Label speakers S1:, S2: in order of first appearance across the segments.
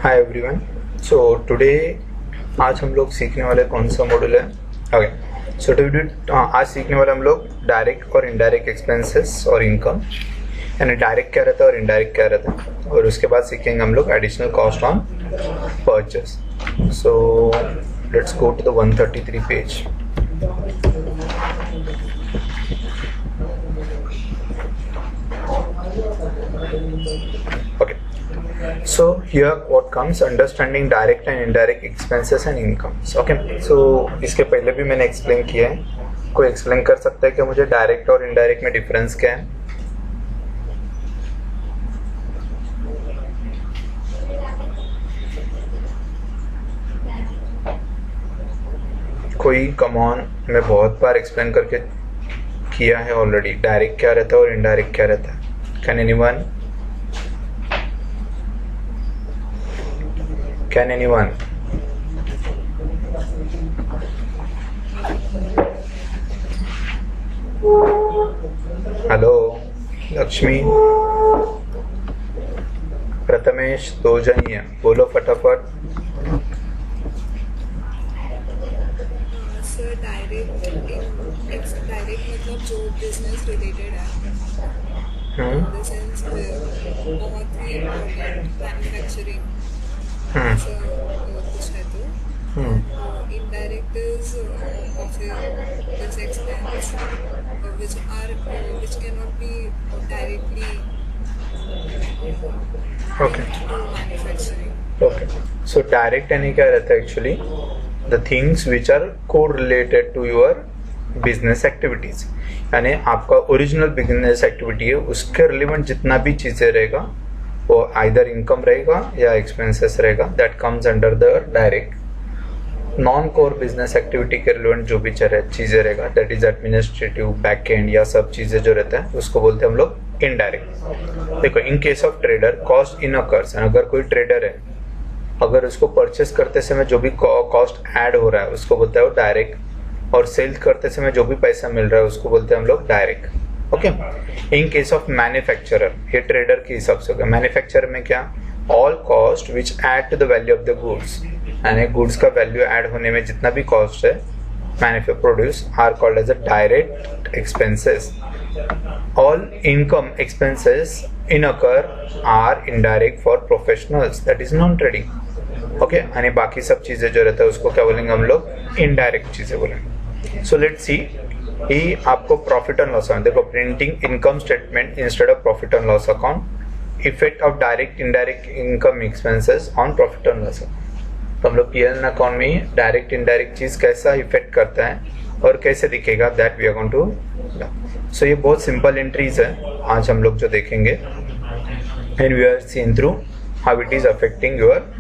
S1: Hi everyone. So today आज हम लोग सीखने वाले कौन सा मॉड्यूल है? ओके, सो आज सीखने वाले हम लोग डायरेक्ट और इनडायरेक्ट एक्सपेंसेस और इनकम, यानी डायरेक्ट क्या रहता है और इनडायरेक्ट क्या रहता है, और उसके बाद सीखेंगे हम लोग additional cost on purchase. So let's go to the 133 page. Okay. So here what comes understanding direct and indirect expenses and incomes. Okay. So इसके पहले भी मैंने एक्सप्लेन किया है। कोई एक्सप्लेन कर सकता है कि मुझे डायरेक्ट और इनडायरेक्ट में डिफरेंस क्या है? कोई कमॉन, मैं बहुत बार एक्सप्लेन करके किया है ऑलरेडी। डायरेक्ट क्या रहता है और इनडायरेक्ट क्या रहता है? Can anyone? Can anyone? Hello Lakshmi, Prathamesh, दो जन ही है, बोलो फटाफट।
S2: सर डायरेक्ट मतलब जो बिजनेस रिलेटेड है, इन द सेंस बहुत ही इम्पोर्टेंट मैन्युफैक्चरिंग कुछ है तो indirect is of expense which cannot be directly
S1: Okay.
S2: to manufacturing.
S1: Okay. So direct यानी क्या रहता है actually? The things which are correlated to your business activities. यानी आपका ओरिजिनल बिजनेस एक्टिविटी है, उसके रिलेवेंट जितना भी चीजें रहेगा वो आइदर इनकम रहेगा या एक्सपेंसेस रहेगा, that comes under the direct. Non core business activity के रिलेवेंट जो भी चीजें रहेगा, that is administrative, back and या सब चीजें जो रहता है उसको बोलते हैं हम लोग इनडायरेक्ट। देखो, इन case of trader cost incurs, अगर कोई ट्रेडर है, अगर उसको परचेस करते समय जो भी कॉस्ट ऐड हो रहा है उसको बोलते हैं वो डायरेक्ट, और सेल करते समय जो भी पैसा मिल रहा है उसको बोलते हैं हम लोग direct. Okay. In case of manufacturer, ये ट्रेडर के हिसाब से होगा। मैन्युफैक्चरर में क्या? All cost which add to the value of the goods, यानी गुड्स का वैल्यू ऐड होने में जितना भी कॉस्ट है manufacture produce are called as a direct expenses. All income expenses in occur are indirect for professionals, that is non trading. Okay, यानी बाकी सब चीजें जो रहता है उसको क्या बोलेंगे हम लोग? इनडायरेक्ट चीजें बोलेंगे। सो लेट्स सी, ये आपको प्रॉफिट एंड लॉस अकाउंट, देखो, printing income statement instead of profit and loss account, effect of direct indirect income expenses on profit and loss account. तो हम लोग पीएल अकाउंट में डायरेक्ट इनडायरेक्ट चीज कैसा इफेक्ट करता है और कैसे दिखेगा, that we are going to. So ये बहुत सिंपल एंट्रीज है आज हम लोग जो देखेंगे, and we are seen through how it is affecting your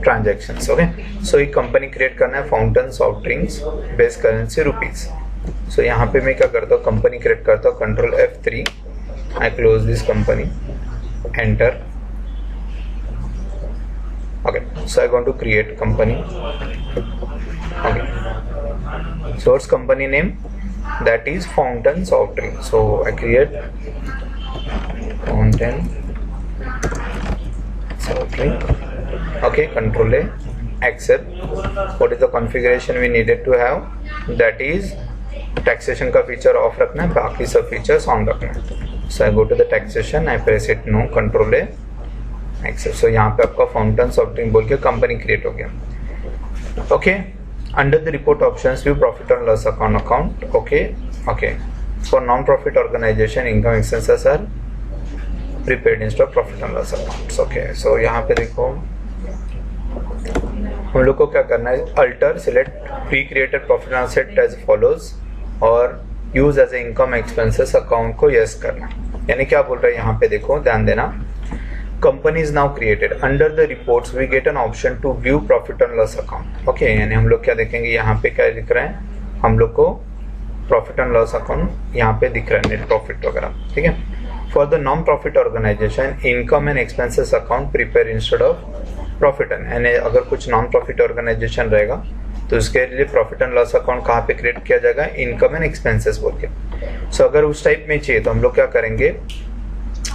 S1: transactions. Okay, so एक कंपनी क्रिएट करना है, fountain soft drinks, base currency rupees. So यहाँ पे मैं क्या करता हूँ, कंपनी क्रिएट करता हूँ, control F3, I close this company, enter. Okay, so I want to create company. Okay, so what's company name? That is Fountain Soft Drink. So I create Fountain Soft Drink. Okay, Control A, accept. What is the configuration we needed to have? That is taxation का feature off रखना है, बाकी सब features on रखना है। So I go to the taxation, I press it no, Control A, accept. So यहाँ पे आपका फाउंटेन सॉफ्ट ड्रिंक बोल के कंपनी क्रिएट हो गया। Okay, under the report options view profit and loss account. Okay okay, for non profit organisation income expenses are prepaid instead of profit and loss accounts. Okay, so यहाँ पे देखो हम लोग को क्या करना है, alter select pre created profit and set as follows, और use as a income expenses account को यस करना। यानी क्या बोल रहा है यहाँ पे, देखो ध्यान देना, company is now created, under the reports we get an option to view profit and loss account। okay, यानी हम लोग क्या देखेंगे, यहाँ पे क्या दिख रहा है हम लोग को, प्रॉफिट एंड लॉस अकाउंट यहाँ पे दिख रहा है, नेट प्रॉफिट वगैरह, ठीक है। For the non profit organisation income and expenses account prepare instead of profit and, यानी अगर कुछ नॉन प्रॉफिट ऑर्गेनाइजेशन रहेगा तो उसके लिए प्रॉफिट एंड लॉस अकाउंट कहाँ पे क्रिएट किया जाएगा, इनकम एंड एक्सपेंसेस बोल के। सो अगर उस टाइप में चाहिए तो हम लोग क्या करेंगे,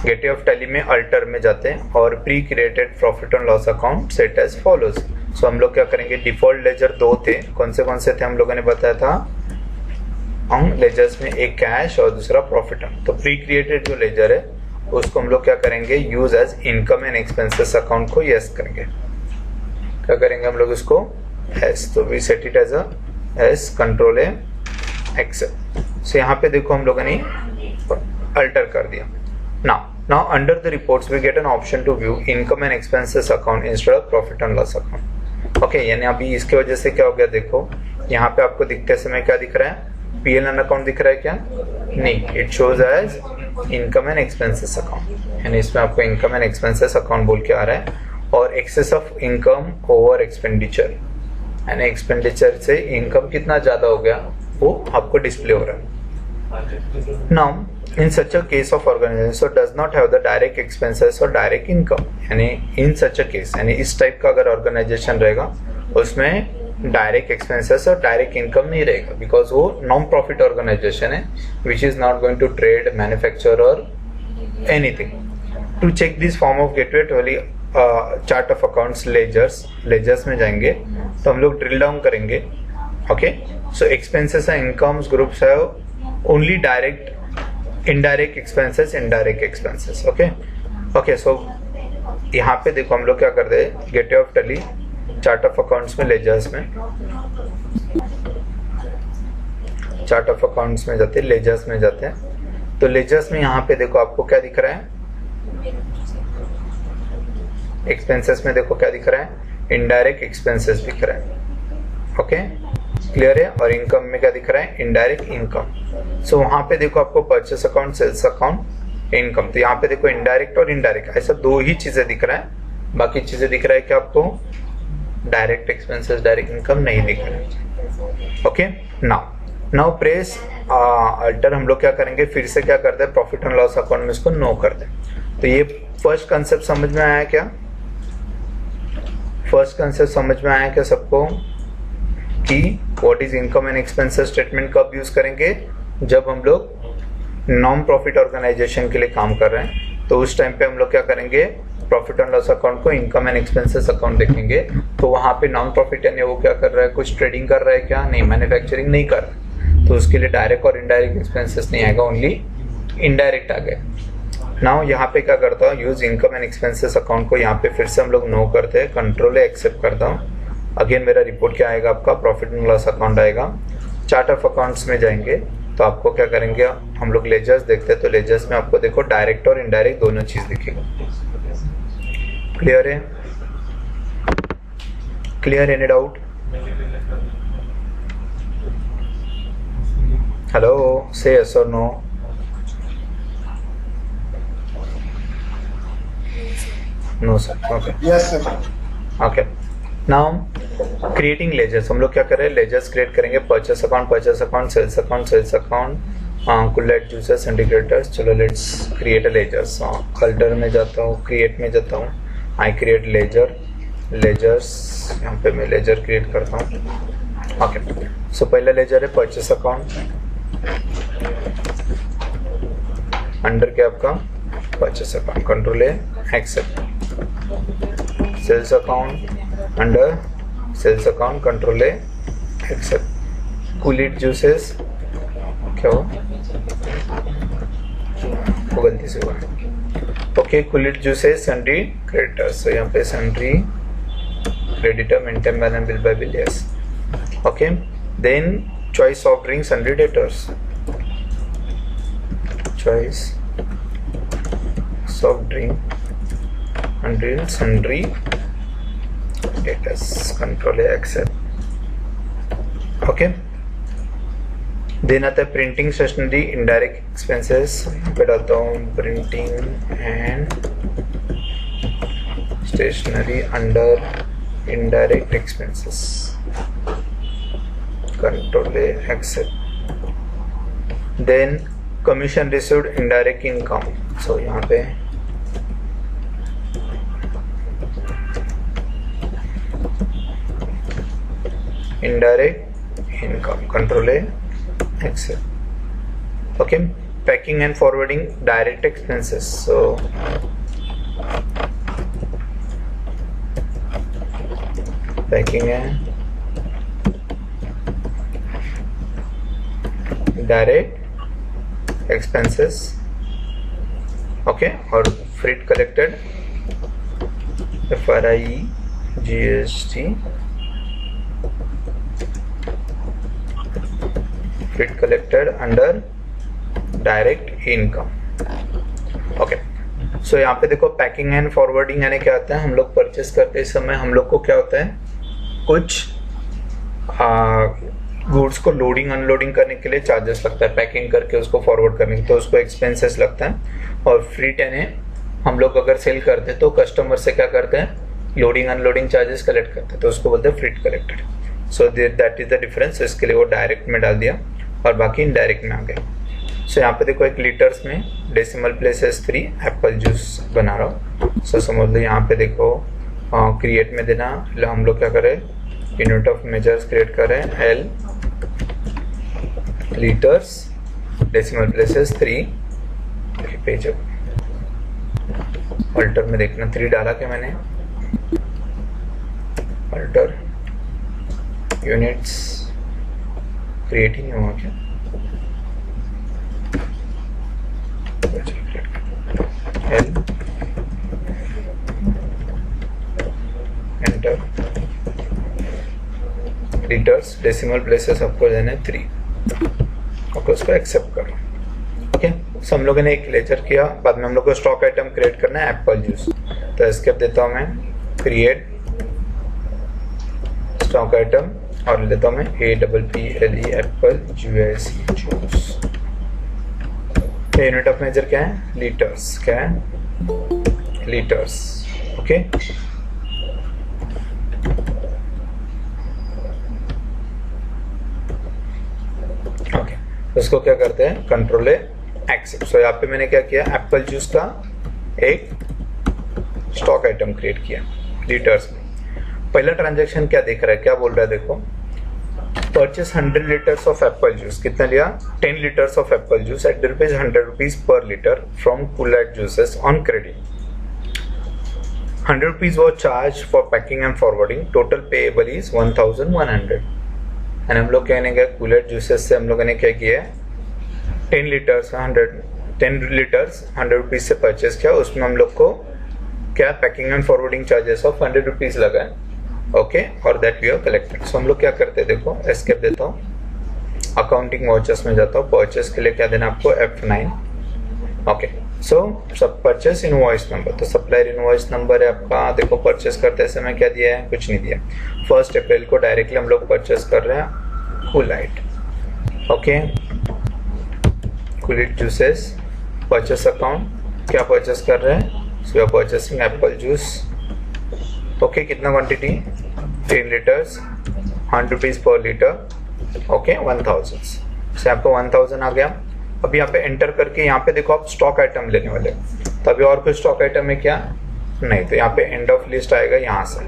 S1: गेटवे ऑफ टैली में अल्टर में जाते हैं और pre created profit and loss account set as follows. So हम लोग क्या करेंगे, डिफॉल्ट लेजर 2 थे, कौन से थे हम लोगों ने बताया था, हम लेजर्स में एक कैश और दूसरा प्रॉफिट एंड। तो प्री क्रिएटेड जो लेजर है उसको हम लोग क्या करेंगे, use as income and expenses account को यस करेंगे। क्या करेंगे हम लोग इसको एस, तो we set it as yes control accept. So यहाँ पे देखो हम लोगों ने अल्टर कर दिया। Now under the reports we get an option to view income and expenses account instead of profit and loss account. Okay, यानी अभी इसकी वजह से क्या हो गया, देखो यहाँ पे आपको दिखते समय क्या दिख रहा है, PL अकाउंट दिख रहा है क्या, नहीं, it shows as income and expenses account, यानी इसमें आपको इनकम एंड एक्सपेंसेस अकाउंट बोल के आ रहा है। और excess of income over expenditure, यानी एक्सपेंडिचर से इनकम कितना ज्यादा हो गया वो आपको डिस्प्ले हो रहा है। Now in such a case of organisation so does not have the direct expenses और डायरेक्ट इनकम, यानी इन सच अ केस, यानी इस टाइप का अगर ऑर्गेनाइजेशन रहेगा उसमें डायरेक्ट एक्सपेंसेस और डायरेक्ट इनकम नहीं रहेगा, बिकॉज वो नॉन प्रॉफिट ऑर्गेनाइजेशन है which is not going to trade, manufacture और anything. To check this form of gateway Tally chart of accounts ledgers में जाएंगे तो हम लोग ड्रिल डाउन करेंगे। Okay, so expenses and incomes groups have only direct, indirect expenses, indirect expenses. Okay, so यहाँ पे देखो हम लोग क्या करते हैं, gateway of tally chart of accounts में लेजर्स में, चार्ट ऑफ अकाउंट्स में जाते हैं, लेजर्स में जाते हैं। तो लेजर्स में यहाँ पे देखो आपको क्या दिख रहा है, एक्सपेंसेस में देखो क्या दिख रहा है, इनडायरेक्ट एक्सपेंसेस दिख रहा है। ओके, क्लियर है। और इनकम में क्या दिख रहा है, इनडायरेक्ट इनकम। सो वहां पे देखो आपको purchase account, sales account, income, तो यहाँ पे देखो इनडायरेक्ट और इनडायरेक्ट ऐसा 2 ही चीजें दिख रहा है, बाकी चीजें दिख रहा है कि आपको डायरेक्ट एक्सपेंसेस, डायरेक्ट इनकम नहीं दिख रहा है। ओके, नाउ प्रेस अल्टर, हम लोग क्या करेंगे, फिर से क्या करते हैं, प्रॉफिट एंड लॉस अकाउंट में इसको नो करते हैं। तो ये फर्स्ट कंसेप्ट समझ में आया क्या, फर्स्ट कंसेप्ट समझ में आया क्या सबको, कि what is income and expenses statement कब यूज करेंगे, जब हम लोग नॉन प्रॉफिट ऑर्गेनाइजेशन के लिए काम कर रहे हैं, तो उस टाइम पे हम लोग क्या करेंगे, प्रॉफिट एंड लॉस अकाउंट को इनकम एंड एक्सपेंसेस अकाउंट देखेंगे। तो वहां पे नॉन प्रॉफिट यानी वो क्या कर रहा है, कुछ ट्रेडिंग कर रहा है क्या, नहीं, मैन्युफैक्चरिंग नहीं कर रहा, तो उसके लिए डायरेक्ट और इनडायरेक्ट एक्सपेंसेस नहीं आएगा, ओनली इनडायरेक्ट आ गए। नाउ यहाँ पे क्या करता हूँ, use income and expenses account को यहाँ पे फिर से हम लोग नो करते हैं, कंट्रोल एक्सेप्ट करता हूँ। अगेन मेरा रिपोर्ट क्या आएगा, आपका प्रॉफिट एंड लॉस अकाउंट आएगा। चार्ट ऑफ अकाउंट्स में जाएंगे तो आपको क्या करेंगे, हम लोग लेजर्स देखते हैं, तो लेजर्स में आपको देखो डायरेक्ट और इनडायरेक्ट दोनों चीज दिखेगा। क्लियर है, clear, any doubt, hello, say yes और no. No sir, okay,
S3: yes sir.
S1: Okay. Now creating ledgers, हम लोग क्या करें, लेजर्स क्रिएट करेंगे, purchase account, sales account, Coolite, juices, integrators. चलो let's create a ledgers. Alter में जाता हूँ, क्रिएट में जाता हूँ, आई क्रिएट लेजर्स, यहाँ पे मैं लेजर क्रिएट करता हूँ। ओके, सो पहला लेजर है परचेस अकाउंट, अंडर क्या आपका purchase account, control accept. Sales account, under sales account, control accept. Coolite juices, क्या हो, वो गलती से हुआ। Okay, Coolite juices, sundry creditors, तो यहाँ पे sundry creditor, maintain balance, bill by bill, yes. Okay, then choice of drink, sundry debtors, choice soft drink under sundry debtors, control accept. Okay, then आता है प्रिंटिंग स्टेशनरी, इनडायरेक्ट एक्सपेंसेस, यहाँ पे डालता हूँ printing and stationery under indirect expenses, control accept. Then commission received, indirect income, so यहाँ पे indirect income, control accept. Okay, packing and forwarding direct expenses. So packing and direct expenses, okay, or freight collected, FRIEGST, freight collected under direct income. Okay, so यहाँ पे देखो packing and forwarding यानी क्या होता है, हम लोग परचेस करते समय हम लोग को क्या होता है, कुछ गुड्स को लोडिंग अनलोडिंग करने के लिए चार्जेस लगता है, पैकिंग करके उसको फॉरवर्ड करने के, तो उसको एक्सपेंसेस लगता है. और फ्रीट यानी हम लोग अगर सेल करते हैं तो कस्टमर से क्या करते हैं, लोडिंग अनलोडिंग चार्जेस कलेक्ट करते हैं, तो उसको बोलते हैं freight collected. So that is the difference. इसके लिए वो डायरेक्ट में डाल दिया और बाकी इनडायरेक्ट में आ गया. सो यहाँ पे देखो एक लीटर्स में डेसिमल प्लेसेस 3 एप्पल जूस बना रहा हूँ. सो समझ लो यहाँ पे देखो क्रिएट में देना, हम लोग क्या करें, यूनिट ऑफ मेजर्स क्रिएट करें L litres decimal places 3 page alter में देखना 3 डाला क्या मैंने, अल्टर यूनिट्स क्रिएटिंग हुआ क्या, L enter litres decimal places आपको देना है 3, ओके, उसको एक्सेप्ट करो. ओके, सो हम लोगों ने एक लेजर किया, बाद में हम लोग को स्टॉक आइटम क्रिएट करना है एप्पल जूस. तो एस्केप देता हूँ मैं, क्रिएट स्टॉक आइटम और लेता हूँ मैं APPLE apple juice. Unit of measure क्या है, लीटर्स. क्या है, लीटर्स. ओके, ओके, उसको क्या करते हैं, कंट्रोल एक्सेप्ट. सो यहाँ पे मैंने क्या किया, एप्पल जूस का एक स्टॉक आइटम क्रिएट किया लीटर्स में. पहला ट्रांजैक्शन क्या देख रहा है, क्या बोल रहा है, देखो purchase 100 litres of apple juice. कितना लिया, 10 litres of apple juice at ₹100 पर litre from Coolite juices on credit. ₹100 was charged for packing and forwarding. Total payable is 1,100. And हम लोग कहने गए कूलाइट जूसेस से हम लोगों ने क्या किया है, 10 लीटर्स ₹100 से परचेस किया. उसमें हम लोग को क्या packing and forwarding charges of ₹100 लगा है. ओके, और दैट वी हैव कलेक्टेड. सो हम लोग क्या करते हैं, देखो एस्केप देता हूँ, अकाउंटिंग वाउचर्स में जाता हूँ. परचेस के लिए क्या देना आपको, F9. ओके, सो सब परचेस इनवॉइस नंबर, तो सप्लायर इनवॉइस नंबर है आपका. देखो परचेस करते समय क्या दिया है, कुछ नहीं दिया. 1 अप्रैल को डायरेक्टली हम लोग परचेस कर रहे हैं कूलाइट. ओके, कूलाइट जूसेस परचेस अकाउंट, क्या परचेस कर रहे हैं, सो परचेसिंग एप्पल जूस. ओके, कितना क्वांटिटी, 10 लीटर्स, ₹100 पर लीटर. ओके, 1000. से आपको 1000 आ गया. अब यहाँ पे एंटर करके यहाँ पे देखो आप स्टॉक आइटम लेने वाले, तो अभी और कोई स्टॉक आइटम है क्या, नहीं. तो यहाँ पे एंड ऑफ लिस्ट आएगा यहाँ से.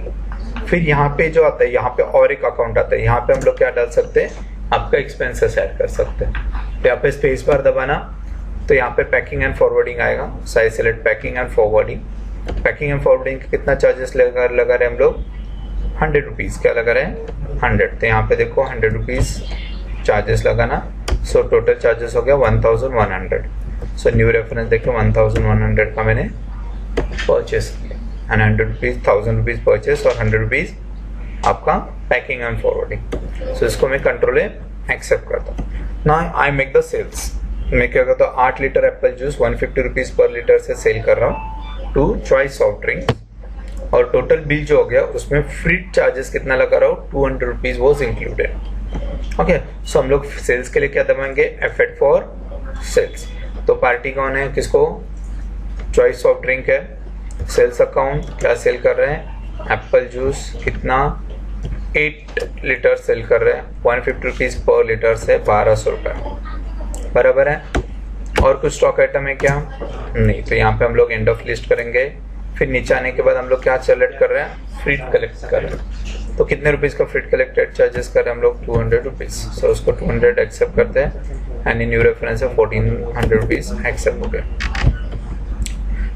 S1: फिर यहाँ पे जो आता है, यहाँ पे और एक अकाउंट आता है, यहाँ पे हम लोग क्या डाल सकते हैं, आपका एक्सपेंसेस ऐड कर सकते हैं. तो यहाँ पे स्पेस बार दबाना, तो यहाँ पे पैकिंग एंड फॉरवर्डिंग आएगा. Size select packing and forwarding. Packing and forwarding कितना चार्जेस लगा रहे हम लोग, ₹100. क्या लगा रहे हैं, 100. तो यहाँ पे देखो ₹100 चार्जेस लगाना. सो टोटल चार्जेस हो गया 1100. सो न्यू रेफरेंस देखो 1100 का मैंने परचेस किया. एंड ₹100 परचेस और ₹100 आपका पैकिंग एंड फॉरवर्डिंग. सो इसको मैं कंट्रोल एक्सेप्ट करता हूँ. Now I make the sales. मैं क्या करता हूँ, 8 लीटर एप्पल जूस ₹150 पर लीटर से सेल कर रहा हूँ टू चॉइस सॉफ्ट ड्रिंक्स. और टोटल बिल जो हो गया उसमें फ्रीट चार्जेस कितना लगा रहा हूँ, ₹200 वॉज इंक्लूडेड. ओके, सो हम लोग सेल्स के लिए क्या दबाएंगे, F8 फॉर सेल्स. तो पार्टी कौन है, किसको, चॉइस सॉफ्ट ड्रिंक है. सेल्स अकाउंट क्या सेल कर रहे हैं, एप्पल जूस. कितना, 8 लीटर सेल कर रहे हैं, ₹150 पर लीटर से ₹1200 बराबर है. और कुछ स्टॉक आइटम है क्या, नहीं. तो यहाँ पे हम लोग एंड ऑफ लिस्ट करेंगे. फिर नीचे आने के बाद हम लोग क्या सेलेक्ट कर रहे हैं, फ्रीट कलेक्ट कर रहे हैं. तो कितने रुपीज़ का फ्रिट कलेक्टेड चार्जेस कर रहे हैं हम लोग, 200 रुपीज़। सो उसको 200 एक्सेप्ट करते हैं एंड इन न्यू रेफरेंस है 1400 रुपीज़ एक्सेप्ट हो गया।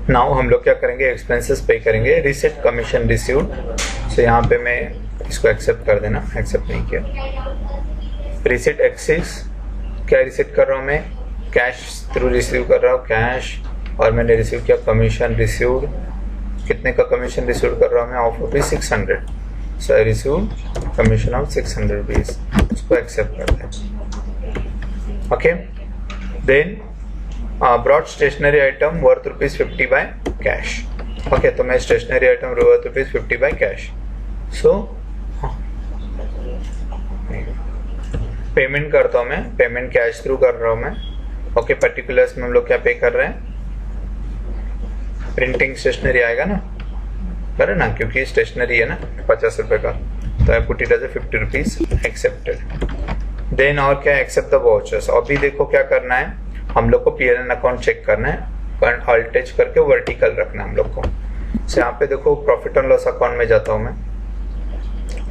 S1: नाउ हम लोग क्या करेंगे, एक्सपेंसेस पे करेंगे, रिसिट कमीशन रिसीव्ड। सो यहाँ पे मैं इसको एक्सेप्ट कर देना, एक्सेप्ट नहीं किया। रिसिट एक्सिस, क्या रिसिट कर रहा हूँ मैं, कैश थ्रू रिसीव कर रहा हूँ, कैश, और मैंने रिसीव किया कमीशन रिसीव्ड। कितने का कमीशन रिसीव कर रहा हूँ मैं, of ₹600। So I receive commission of 600 rupees, उसको एक्सेप्ट करते हैं। Okay, then broad stationery item worth ₹50 by cash. Okay, तो मैं stationery item worth ₹50 by cash. So payment करता हूँ मैं, पेमेंट कैश थ्रू कर रहा हूँ मैं। ओके, पर्टिकुलर्स में हम लोग क्या पे कर रहे हैं, प्रिंटिंग स्टेशनरी आएगा ना, बराबर ना, क्योंकि स्टेशनरी है ना 50 रुपए का, तो I put it as 50 rupees accepted. Then और क्या, एक्सेप्ट द वाउचर्स। अभी देखो क्या करना है, हम लोग को पीएनएल अकाउंट चेक करना है, अल्ट टच करके वर्टिकल रखना है हम लोग को। सो यहाँ पे देखो प्रॉफिट एंड लॉस अकाउंट में जाता हूँ मैं,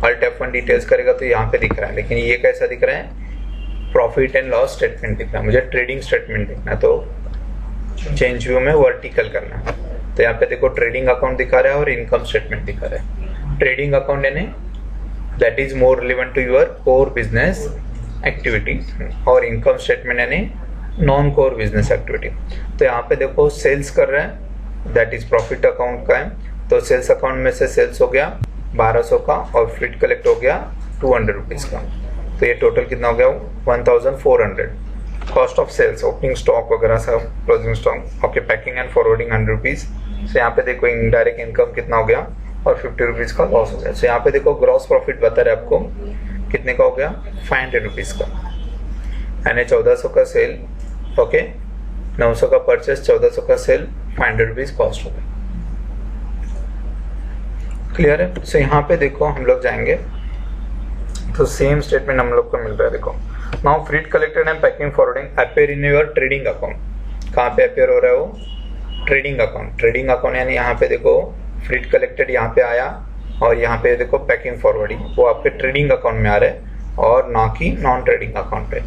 S1: अल्ट F1 डिटेल्स करेगा तो यहाँ पे दिख रहा है, लेकिन ये कैसा दिख रहा है, प्रॉफिट एंड लॉस स्टेटमेंट दिख रहा है, मुझे ट्रेडिंग स्टेटमेंट दिखना है, तो चेंज व्यू में वर्टिकल करना है। तो यहाँ पे देखो ट्रेडिंग अकाउंट दिखा रहा है और इनकम स्टेटमेंट दिखा रहा है। ट्रेडिंग अकाउंट यानी that is more relevant to your core business activity, और इनकम स्टेटमेंट यानी नॉन कोर बिजनेस एक्टिविटी। तो यहाँ पे देखो सेल्स कर रहे हैं, दैट इज प्रॉफिट अकाउंट का है, तो सेल्स अकाउंट में से सेल्स हो गया 1200 का और फ्रिट कलेक्ट हो गया 200 रुपीज का, तो ये टोटल कितना हो गया 1400। Cost of sales, opening stock वगैरह सब, closing stock, okay, packing and forwarding 100 rupees. So यहाँ पे देखो इनडायरेक्ट इनकम कितना हो गया और 50 रुपीज का लॉस हो गया। सो यहाँ पे देखो ग्रॉस प्रॉफिट बता रहे आपको कितने का हो गया, 500 रुपीज का, यानी 1400 का सेल, ओके, 900 का परचेस, 1400 का सेल, 500 रुपीज कॉस्ट हो गया। क्लियर है। सो यहाँ पे देखो हम लोग जाएंगे तो सेम स्टेटमेंट हम लोग को मिल रहा है। देखो now fret collected and packing forwarding appear in your trading account. कहाँ पे अपेयर हो रहा है वो, ट्रेडिंग अकाउंट। ट्रेडिंग अकाउंट यानी यहाँ पे देखो फ्रिट कलेक्टेड यहाँ पे आया और यहाँ पे देखो पैकिंग फॉरवर्डिंग, वो आपके ट्रेडिंग अकाउंट में आ रहा है और ना कि नॉन ट्रेडिंग अकाउंट पे।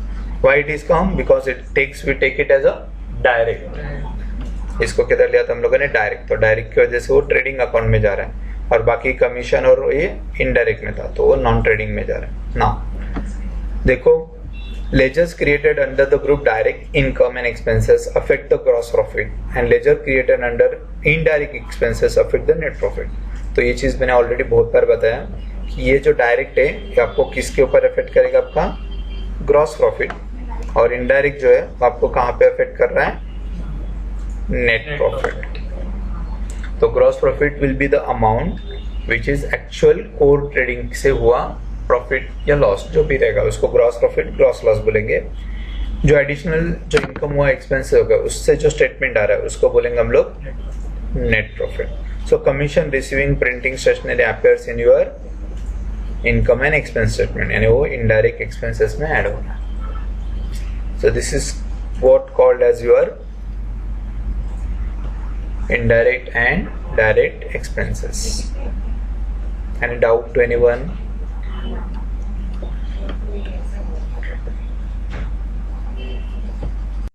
S1: Why it is come, because it takes, we take it as a direct. इसको किधर लिया था हम लोगों ने, डायरेक्ट, तो डायरेक्ट की वजह से वो ट्रेडिंग अकाउंट में जा रहा है और बाकी कमीशन और ये इनडायरेक्ट में था, तो वो नॉन ट्रेडिंग में जा रहा है। ना देखो ledgers created under the group direct income and expenses affect the gross profit and ledger created under indirect expenses affect the net profit। तो ये चीज मैंने ऑलरेडी बहुत बार बताया कि ये जो डायरेक्ट है ये आपको किसके ऊपर अफेक्ट करेगा, आपका ग्रॉस प्रॉफिट, और इनडायरेक्ट जो है आपको कहाँ पे अफेक्ट कर रहा है, नेट प्रॉफिट। तो gross profit will be the amount which is actual core trading से हुआ प्रॉफिट या लॉस, जो भी रहेगा उसको ग्रॉस प्रॉफिट, ग्रॉस लॉस बोलेंगे। जो एडिशनल जो इनकम हुआ, एक्सपेंस होगा, उससे जो स्टेटमेंट आ रहा है उसको बोलेंगे हम लोग net profit. So commission receiving printing stationery appears in your income and expense statement, यानी वो इनडायरेक्ट एक्सपेंसेस में ऐड होना। So this is what called as your indirect and direct expenses. Any doubt to anyone?